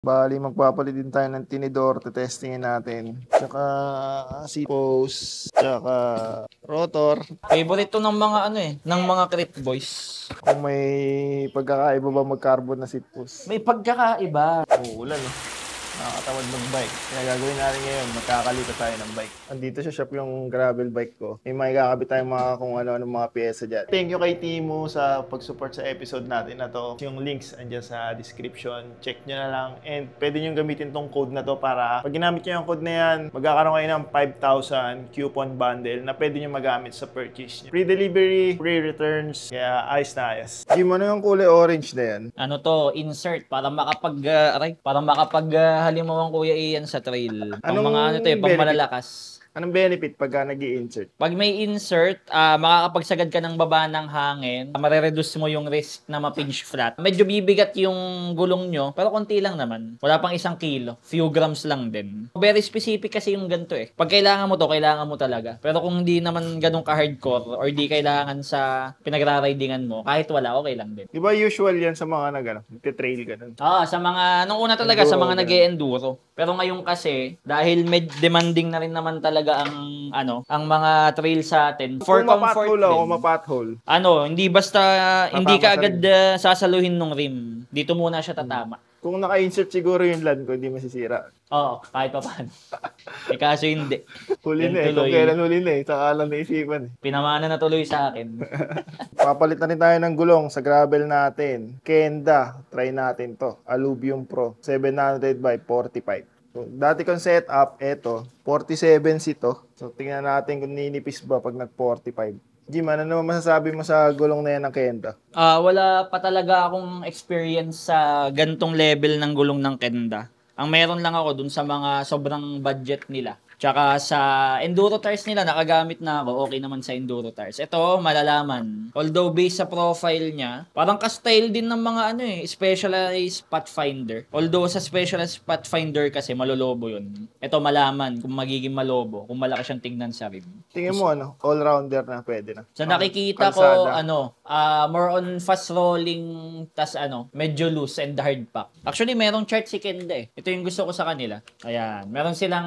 Bali, magpapalit din tayo ng tinidor, testingin natin. Tsaka seat post, tsaka rotor. Favorite to ng mga ng mga crit boys. Kung may pagkakaiba ba mag-carbon na seat post. May pagkakaiba. Uulan nakakatawad mag-bike. Kaya gagawin natin ngayon, magkakalito tayo ng bike. Andito sa shop yung gravel bike ko. May makikakabit tayong mga kung ano-ano mga pyesa dyan. Thank you kay Timo sa pag-support sa episode natin na to. Yung links andyan sa description. Check nyo na lang. And pwede nyo gamitin tong code na to para pag ginamit nyo yung code na yan, magkakaroon kayo ng 5,000 coupon bundle na pwede nyo magamit sa purchase nyo. Free delivery, free returns. Kaya ayos na ayos. Jim, ano yung kulay orange na yan? Ano to, insert para makapag halimawang kuya iyan sa trail. Pang mga pang malalakas. Anong benefit pagka nag-i-insert? Pag may insert, makakapagsagad ka ng baba ng hangin, marereduce mo yung risk na ma-pinch flat. Medyo bibigat yung gulong nyo, pero konti lang naman. Wala pang 1 kilo. Few grams lang din. Very specific kasi yung ganito eh. Pag kailangan mo to, kailangan mo talaga. Pero kung hindi naman ganun ka-hardcore or di kailangan sa pinagra-ridingan mo, kahit wala, okay lang din. Di ba usual yan sa mga nagte-trail ganun? Sa mga, nung una talaga, enduro, sa mga nag-e-enduro. Pero ngayon kasi, dahil demanding na rin naman talaga ang mga trail sa atin. For comfort din. Kung mapathole. Hindi basta, hindi ka agad sasaluhin ng rim. Dito muna siya tatama. Kung naka-insert siguro yung land ko, hindi masisira. Oo, kahit pa paano. Kaso hindi. Huli na eh. Kung kailan huli na eh. Saka lang naisipan eh. Pinamana na tuloy sa akin. Papalit na rin tayo ng gulong sa gravel natin. Kenda, try natin to. Alluvium Pro, 700 by 45. So, dati kong setup, eto, 47 to. So, tingnan natin kung ninipis ba pag nag-45. Jim, ano naman masasabi mo sa gulong na yan ng Kenda? Wala pa talaga akong experience sa gantong level ng gulong ng Kenda. Ang meron lang ako dun sa mga sobrang budget nila. Tsaka sa enduro tires nila, nakagamit na ako. Okay naman sa enduro tires. Ito, malalaman. Although based sa profile niya, parang ka-style din ng mga specialized Pathfinder. Although sa specialized Pathfinder kasi, malolobo yun. Ito, malaman kung magiging malobo. Kung malaki siyang tingnan sa rim. Tingin mo, all-rounder na pwede na. So nakikita ko, more on fast rolling, tas medyo loose and hard pack. Actually, merong chart si Kenda eh. Ito yung gusto ko sa kanila. Ayan. Meron silang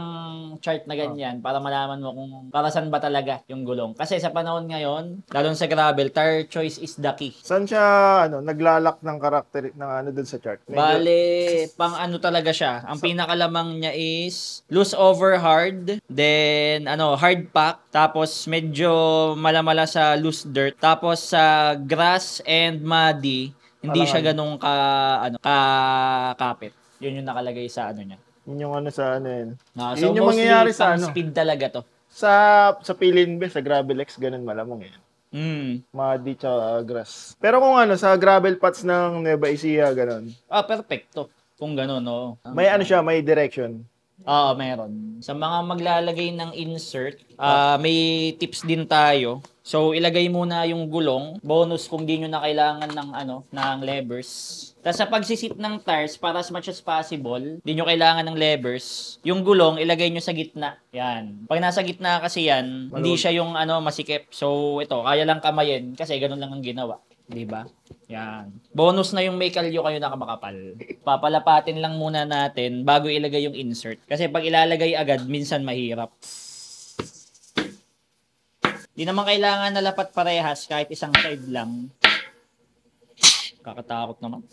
chart na ganyan para malaman mo kung para saan ba talaga yung gulong. Kasi sa panahon ngayon, lalo sa gravel, tire choice is the key. Saan siya, naglalak ng karakter ng dun sa chart? Bale, pang talaga siya. Ang pinakalamang niya is loose over hard, then hard pack, tapos medyo malamala sa loose dirt, tapos sa grass and muddy, hindi siya ganun kapit. Yun yung nakalagay sa niya. Yun yung sa yun. So yun yung mangyayari sa speed talaga to. Sa Pilin ba, sa Gravel X, ganun malamang yan. Muddy tsaka grass. Pero kung sa gravel paths ng Nueva Ecija, ganun. Perfecto. Kung ganun, no. May siya, may direction. Meron. Sa mga maglalagay ng insert, may tips din tayo. So, ilagay muna yung gulong. Bonus kung di nyo na kailangan ng levers. Tapos sa pagsisit ng tires, para as much as possible, di nyo kailangan ng levers. Yung gulong, ilagay nyo sa gitna. Yan. Pag nasa gitna kasi yan, hindi siya yung masikip. So, ito, kaya lang kamayin kasi ganun lang ang ginawa. Diba? Yan. Bonus na yung may kalyo kayo nakamakapal. Papalapatin lang muna natin bago ilagay yung insert. Kasi pag ilalagay agad, minsan mahirap. Di naman kailangan na lapat parehas kahit isang side lang. Kakatakot naman.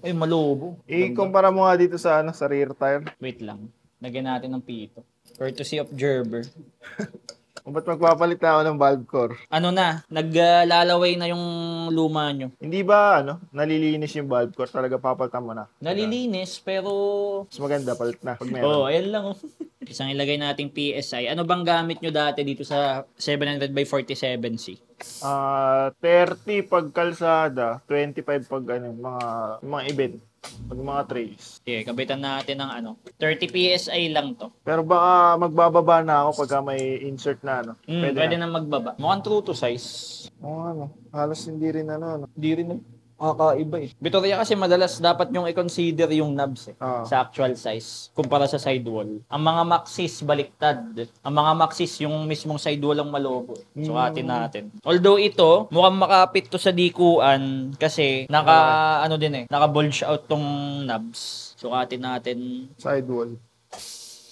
Ay, malobo. Kumpara mo nga dito sa sa rear tire. Wait lang. Lagyan natin ng pito. Courtesy of Gerber. Ba't magpapalit na ako ng valve core? Naglalaway na yung luma nyo. Hindi ba, nalilinis yung valve core? Talaga papalitan mo na? Nalilinis, pero... Mas maganda, palit na. Pag meron. Ayan lang. Isang ilagay nating PSI. Ano bang gamit nyo dati dito sa 700 by 47C? 30 pag kalsada, 25 pag mga event. Pag mga trails. Okay, kabitan natin ng 30 PSI lang to. Pero baka magbababa na ako pagka may insert na Pwede na magbaba. Mukhang true to size. Halos hindi rin Hindi rin kakaiba eh. Victoria kasi madalas dapat yung i-consider yung knobs sa actual size kumpara sa sidewall. Ang mga Maxis baliktad. Ang mga Maxis yung mismong sidewall ang malobo. Sukatin natin. Although ito, mukhang makapit to sa dikuan kasi naka bulge out tong knobs. Sukatin natin. Sidewall.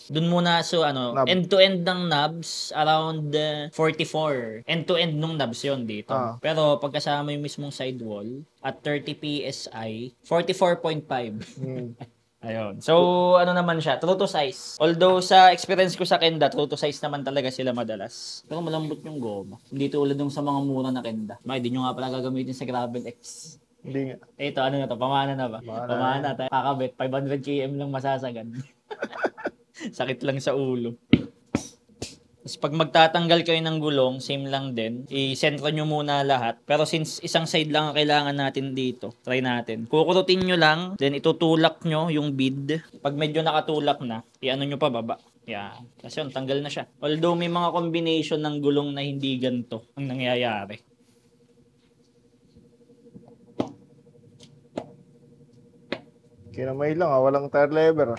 Dun muna, so Knob. end-to-end ng knobs, around 44. End-to-end nung knobs yon dito. Ah. Pero pagkasama yung mismong sidewall, at 30 PSI, 44.5. Hmm. Ayun. So, ano naman siya, true to size. Although sa experience ko sa Kenda, true to size naman talaga sila madalas. Pero malambot yung goma. Hindi tulad ng sa mga mura na Kenda. Hindi nyo nga pala gagamitin sa Gravel X. Hindi nga. Ito, ano na to? Pamana na ba? Pamana. Kakabit. 500 km lang masasagad. Sakit lang sa ulo. Tapos pag magtatanggal kayo ng gulong, same lang din. I-sentro nyo muna lahat. Pero since isang side lang ang kailangan natin dito, try natin. Kukurutin nyo lang, then itutulak nyo yung bead. Pag medyo nakatulak na, i-ano nyo pa baba. Yan. Kasi yun, tanggal na siya. Although may mga combination ng gulong na hindi ganito ang nangyayari. Kinamay lang walang tire lever.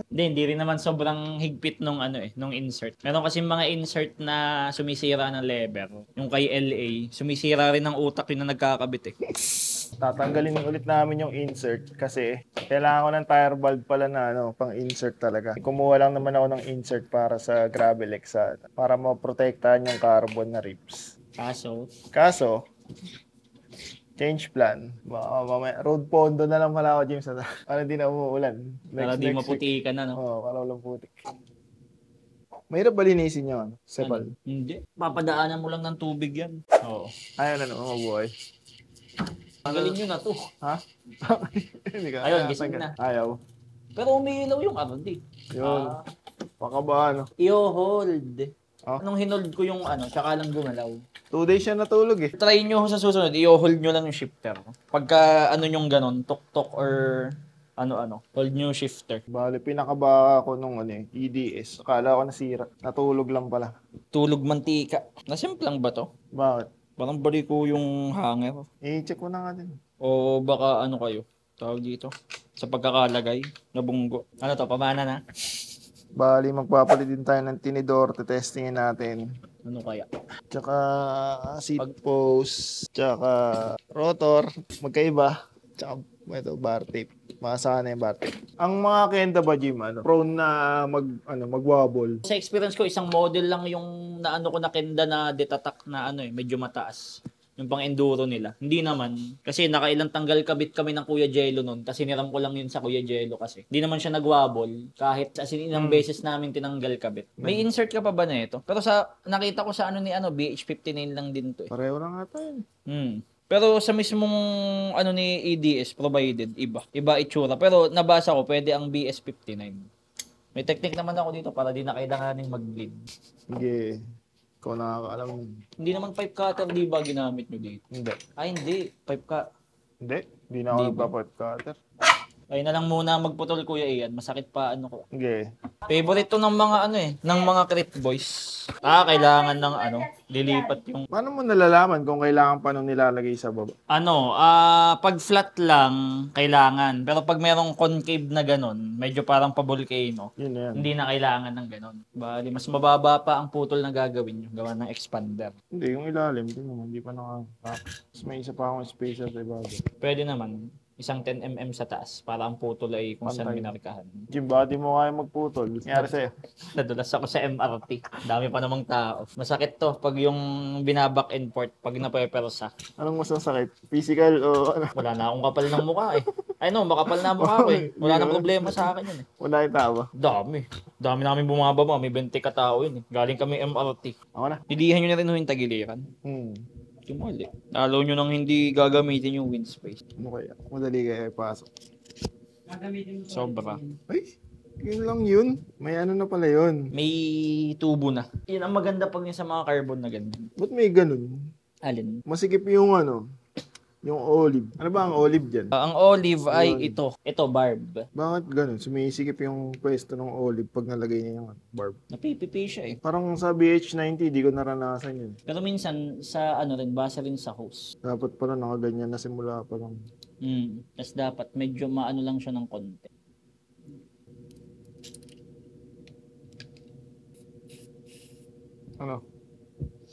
Hindi rin naman sobrang higpit nung nung insert. Meron kasi mga insert na sumisira ng lever. Yung kay LA, sumisira rin ng utak yun na nagkakabit eh. Tatanggalin ulit namin yung insert kasi kailangan ko ng tire valve pala na pang insert talaga. Kumuha lang naman ako ng insert para sa Gravel X para maprotektahan yung carbon na ribs. Kaso, change plan. Road pondo na lang pala ako, James. Para di na umuulan. Para di maputi ka na, no? Oo, para walang putik. Mahirap ba linisin yun? Sepal? Hindi. Papadaanan mo lang ng tubig yan. Oo. Ayaw na mabuhay. Tanggalin nyo na to. Ha? Ayun, gising na. Ayaw. Pero umiilaw yung di. Yun. Baka ba I-hold. Anong hinold ko yung tsaka lang gumalaw. 2 days siya natulog eh. Try nyo sa susunod, i-hold nyo lang yung shifter. Pagka yung ganon, tok-tok or hold nyo yung shifter. Bale, pinakaba ako nung EDS. Akala ko nasira. Natulog lang pala. Tulog mantika. Nasimplang ba to? Bakit? Parang bali ko yung hanger. I-check ko na nga din. O baka kayo, tawag dito, sa pagkakalagay, nabunggo. Pamana na? Bali, magpapalit din tayo ng tinidor. Testingin natin. Ano kaya? Tsaka seat post. Tsaka rotor. Magkaiba. Tsaka ito, bar tape. Makasaka na yung bar tape. Ang mga Kenda ba, Jim, prone na mag-wobble? Sa experience ko, isang model lang yung ko na Kenda na detatak na medyo mataas. Yung pang enduro nila. Hindi naman. Kasi nakailang tanggal kabit kami ng Kuya Jello nun. Kasi niram ko lang yun sa Kuya Jello kasi. Hindi naman siya nag-wobble. Kahit as in ilang beses namin tinanggal kabit. May insert ka pa ba na ito? Pero nakita ko sa ni BH59 lang din to eh. Pareho lang ata yun. Pero sa mismong ni EDS provided, iba. Iba itsura. Pero nabasa ko, pwede ang BS59. May technique naman ako dito para di na kailanganin mag-bleed. Sige. Ikaw nakakaalam. Hindi naman pipe cutter, di ba ginamit nyo dito? Hindi. Hindi. Pipe cutter. Hindi na ako nagpa-pipe cutter. Ay na lang muna magputol, Kuya Ian. Masakit pa ko. Okay. Favorite to ng mga ng mga crit boys. Kailangan ng lilipat yung Paano mo nalalaman kung kailangan pa nung nilalagay sa baba? pag flat lang kailangan. Pero pag merong concave na ganon, medyo parang pa-volcano. Yun na yan. Hindi na kailangan ng ganon. Bali mas mababa pa ang putol na gagawin nyo. Gawa ng expander. Hindi, yung ilalim. Hindi pa Mas may isa pa akong spacer sa ibabaw. Pwede naman. Isang 10mm sa taas para ang putol ay kung saan minarkahan. Jim, baka di mo kaya magputol. Nangyari sa'yo? Nadulas ako sa MRT. Dami pa namang tao. Masakit to pag yung binaback and forth pag napepersa. Anong mas masakit? Physical o ano? Wala na akong kapal ng mukha eh. Makapal na mukha ko eh. Wala na problema sa akin yun eh. Wala yung tao. Dami namin bumababa. May 20 katao yun eh. Galing kami MRT. Ako na. Didihan nyo na rin yung tagiliran. Tumali. Lalo nyo nang hindi gagamitin yung wind space. Ano kaya? Madali kaya ipasok. Sobra. Ay, yun lang yun. May na pala yun. May tubo na. Yun ang maganda pag sa mga carbon na ganun. Ba't may ganun? Alin? Masikip yung yung olive. Ano ba ang olive dyan? Ang olive ay ito. Ito, barb. Bakit ganun? Sumisikip yung pwesto ng olive pag nalagay niya yung barb. Napipipi siya eh. Parang sa BH90, di ko naranasan yun. Pero minsan, sa basa rin sa hose. Dapat pala nakaganyan na simula pa lang. Tapos dapat medyo maano lang siya ng konti. Ano?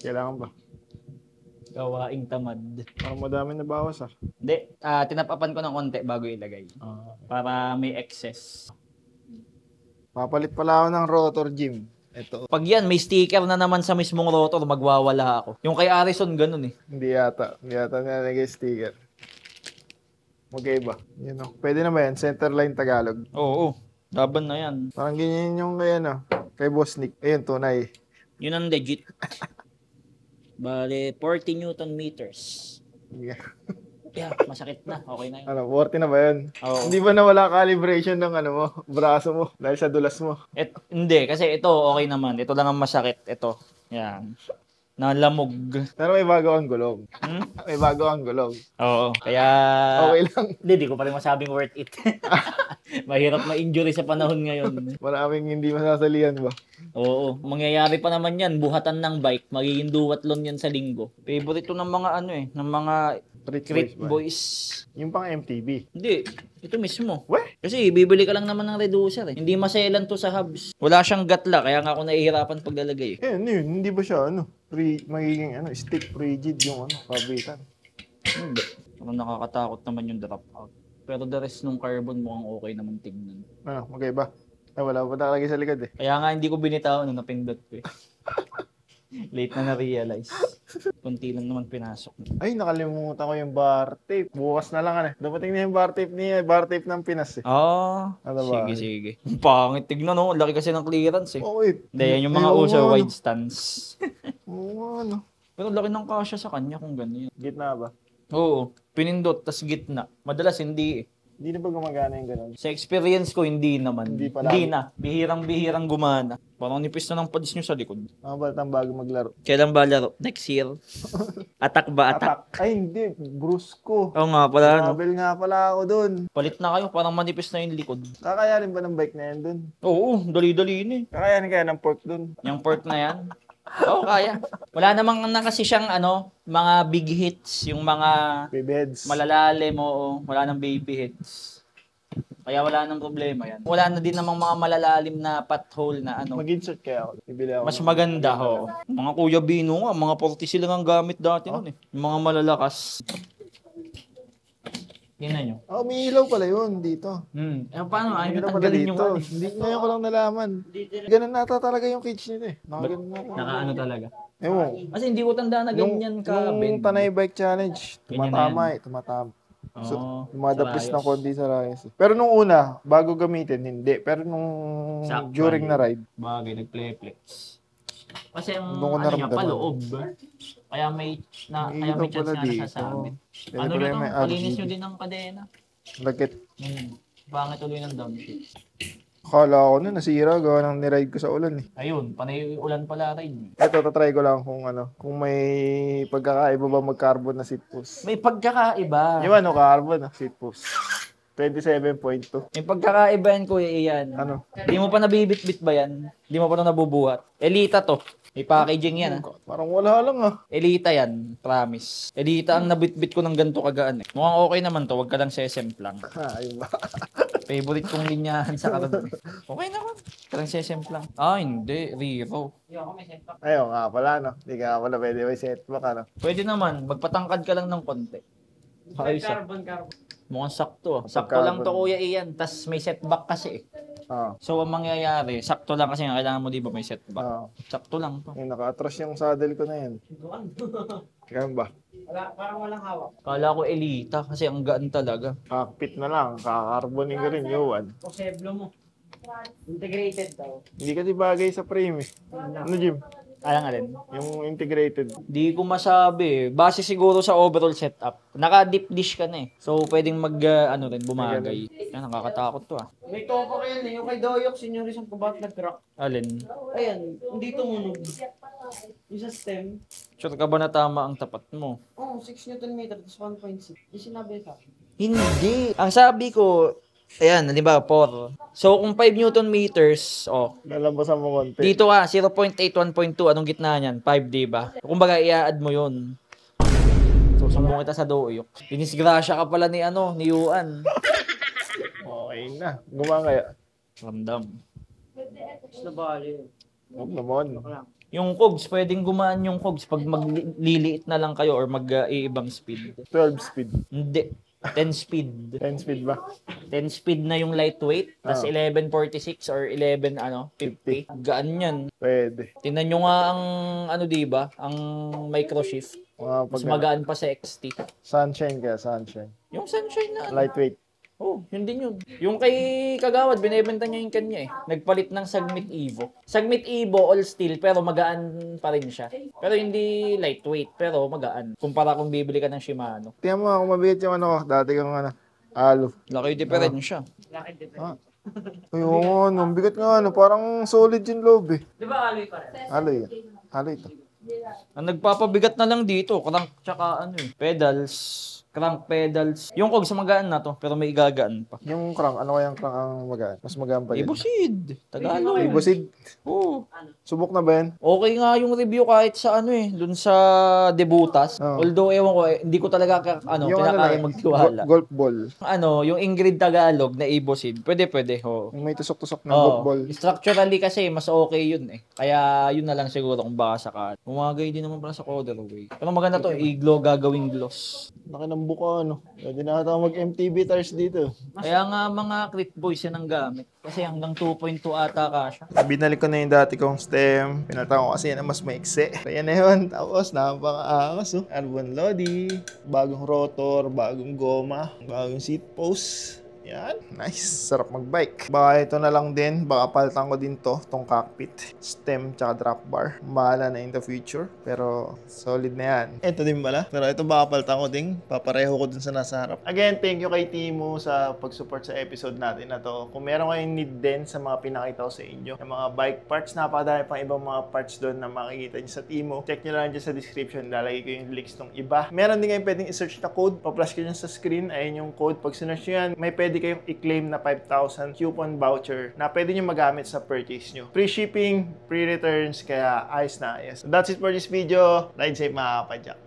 Kailangan ba? Gawaing tamad. Parang madami na bawas ah. Hindi, tinapapan ko ng konti bago ilagay. Para may excess. Papalit pala ako ng rotor, Jim. Ito. Pag yan, may sticker na naman sa mismong rotor, magwawala ako. Yung kay Arison, ganun eh. Hindi yata. Hindi yata nilagay sticker. Magkaiba. Yun o. Pwede na ba yan? Centerline Tagalog. Oo, laban na yan. Parang ganyan yung kay ano. Kay Boss Nick. Ayun, tunay. Yun ang legit. Bale, 40 Newton meters. Yeah, masakit na. Okay na yun. Ano, 40 na ba yun? Oo. Hindi ba nawala calibration ng ano mo, braso mo dahil sa dulas mo? Hindi, kasi ito okay naman. Ito lang ang masakit. Ito. Yan. Nalamog. Pero may bago kang gulong. Hmm? May bago kang gulong. Oo. Kaya... Okay lang. Hindi ko pa rin masabing worth it. Mahirap ma-injury sa panahon ngayon. Maraming hindi masasalihan ba? Oo. Mangyayari pa naman yan. Buhatan ng bike. Magiging duwatlon yan sa linggo. Favorite to ng mga ano eh. Ng mga Crit boys. Yung pang MTB. Hindi. Ito mismo. Weh? Kasi bibili ka lang naman ng reducer eh. Hindi maselan to sa hubs. Wala siyang gatla. Kaya nga ako nahihirapan paglalagay eh. Ano yun? Hindi ba siya ano? Magiging ano, stick rigid yung ano, kabitan. Hindi. Parang nakakatakot naman yung drop out. Pero the rest nung carbon mukhang okay naman tignan. Ano, magkaiba? Ay, wala pa nakalagay sa likod eh. Kaya nga hindi ko binitaw nung napindot ko eh. Late na na-realize. Kunti lang naman pinasok. Ay, nakalimutan ko yung bar tape. Bukas na lang ano. Dumating na yung bar tape ng Pinas eh. Ano ba? Sige. Pangit tignan no. Laki kasi ng clearance eh. Oh, wait. Hindi, yan yung mga uso wide stance. Oo, ano. Pero laki ng kasya sa kanya kung ganyan. Gitna ba? Oo. Pinindot, tas gitna. Madalas hindi eh. Hindi na ba gumagana yung ganun? Sa experience ko, hindi naman. Hindi pa Hindi na. Bihirang gumana. Parang nipis na ng pads nyo sa likod. Mga balatang bago maglaro. Kailan ba laro? Next year? Attack ba? Attack? Ay, hindi. Brusco. Oo nga pala. No? Travel nga pala ako dun. Palit na kayo. Parang manipis na yung likod. Kakayanin ba ng bike na yan dun? Oo, dali-dali na eh. Kakayanin kaya ng pork dun? Yung port na yan. Oo, kaya. Wala namang na kasi siyang mga big hits. Yung mga Babyheads. malalalim mo. Wala nang baby hits. Kaya wala nang problema yan. Wala na din namang mga malalalim na pothole na Mag-insert kaya ako. Ibili ako. Mas maganda ho. Mga Kuya Bino nga, mga 40 sila ang gamit dati nun eh. Yung mga malalakas. Tingnan nyo. May ilaw pala yun dito. Paano? Ayaw nyo Ilaw pala tanggalin yung dito. ano eh. Hindi, ngayon ko lang nalaman. Ganun nata talaga yung cage nito eh. Nakaganon na ako. Nakaano talaga. Ewan. Kasi hindi ko tanda na ganyan ka. Nung Tanay Bike Challenge, tumatama eh. Tumatama. So, dumadapis ng konti sa rayas. Pero nung una, bago gamitin, hindi. Pero nung Sakto. during na ride, Bagay, nag-play-flex. Kasi ang Doon ko ano niya, naramdaman. paloob. Kaya may Ilaw chance pala na dito. nasasabit. Kaya Ano pala nyo yung to? may Palinis RGB. nyo din ng kadena. Bakit? Pangit tuloy ng downshift. Akala ko na nasira, gawa ng niride ko sa ulan eh. Ayun, panay ulan pala ride. Ito, tatry ko lang kung may pagkakaiba ba mag-carbon na seat post. May pagkakaiba. Yung ano, carbon na seat post. 27.2. May pagkakaiba yan, Kuya Ian. Ano? Di mo pa nabibit-bit ba yan? Di mo pa na nabubuhat? Elita to. May packaging yan. Parang wala lang ah. Elita yan, promise. Elita ang nabitbit ko ng ganito kagaan eh. Mukhang okay naman to, wag ka lang sesemplang. Ayun ba? Favorite kong linyahan sa karon. Okay naman. Parang sesemplang. Hindi. Riro. Ayun nga pala, no? Hindi ka pala pwede may setback, ano? Pwede naman. Magpatangkad ka lang ng konti. Ayos ah. Mukhang sakto ah. Sakto lang to, Kuya Ian. Tas may setback kasi eh. So, ang mangyayari, sakto lang kasi nga kailangan mo di ba may setback. Sakto lang to. Yung naka-atras yung saddle ko na yan. Ganun ba? Parang walang hawak. Kala ko Elita kasi ang gaan talaga. Cockpit na lang, kaka-carboning ko rin, Yowan. Poseblo mo. Integrated daw. Hindi kasi bagay sa frame eh. Ano, Jim? Alang alin? Yung integrated. Di ko masabi. Base siguro sa overall setup. Naka-deep dish ka na eh. So, pwedeng rin, bumagay. Yan, nakakatakot to ah. May topo kayo yung kay Doyok, senior isang kubat nag-crack. Alin? Ayan, hindi tumunog. Yung sa stem. Sure ka ba na tama ang tapat mo? 6 Newton meter, tapos 1.6. Yung sinabi sa akin. Hindi. Ang sabi ko, ayan, di ba, 4. So, kung 5 Newton meters, Lalabasan mo konti. dito ka, 0.8, 1.2, anong gitna niyan? 5, di ba? Kumbaga, i-add mo yun. So, sumbong kita sa doyok. Dinisgrasya ka pala ni Yuan. Okay na. Gumang kaya. Ramdam. Tapos na bali. Huwag naman. Yung cogs, pwedeng gumaan yung cogs pag magliliit na lang kayo or mag-iibang speed. 12 speed. Hindi. 10 speed. 10 speed ba? 10 speed na yung lightweight, tapos 1146 or 50. Gaan yan. Pwede. Tingnan nyo nga ang, di ba? Ang microshift. Mas magaan pa sa XT. Sunshine kaya, sunshine. Yung sunshine na Lightweight. Oh, yun din yun. Yung kay Kagawad, binebenta niya yung kanya eh. Nagpalit ng Sagmit Evo. Sagmit Evo, all steel, pero magaan pa rin siya. Pero hindi lightweight, pero magaan. Kumpara kung bibili ka ng Shimano. Tingnan mo kung mabigat yung dati kang alo. Laki diferensya. Ah. Ayun, ang bigat nga parang solid yung loob eh. Di ba alloy pa rin? Alloy yan. Alloy ito. Ang nagpapabigat na lang dito, crank tsaka pedals. Crank pedals. Yung cogs magaan na to, pero may igagaan pa. Yung crank, ano kayang crank ang magaan? Mas magaan pa yun. Ibusid. Tagalog. Ibusid. Oo. Subok na ba yan? Okay nga yung review kahit sa dun sa debutas. Oh. Although ewan ko, hindi ko talaga kinakaya magtiwala. Golf ball. Yung Ingrid Tagalog na Ibosid, pwede. Oo. Yung may tusok-tusok ng golf ball. Structurally kasi, mas okay yun eh. Kaya yun na lang siguro kung baka sakali. Umagay din naman pala sa colorway. Pero maganda to, i-glow gagawing gloss. Laki ng buka, Pwede na ata mag-MTB tires dito. Kaya nga mga crit boys yan ang gamit. Kasi hanggang 2.2 ata kasha. Binalik ko na yung dati kong stem. Pinalitan ko kasi yan ang mas maikse. Kaya na yun. Tapos, napaka-angas, Carbon Lodi. Bagong rotor, bagong goma, bagong seat post. Yan. Nice. Sarap magbike. Baka ito na lang din. Baka palitan ko din tong cockpit. Stem tsaka drop bar. Bahala na in the future. Pero solid na yan. Ito din pala. Pero ito baka palitan ko din. Papareho ko dun sa nasa harap. Again, thank you kay Timo sa pag-support sa episode natin na to. Kung meron kayong need din sa mga pinakita ko sa inyo, yung mga bike parts, napakadami pang ibang mga parts doon na makikita nyo sa Timo. Check nyo lang dyan sa description. Lalagay ko yung links ng iba. Meron din kayong pwedeng i-search na code. Pa-flash ko dyan sa screen. Ayun yung code. Pag sinearch nyo yan, may pwede kayong i-claim na 5,000 coupon voucher na pwede nyo magamit sa purchase nyo. Free shipping, free returns, kaya ayos na ayos. So that's it for this video. Ride safe mga kapadyak.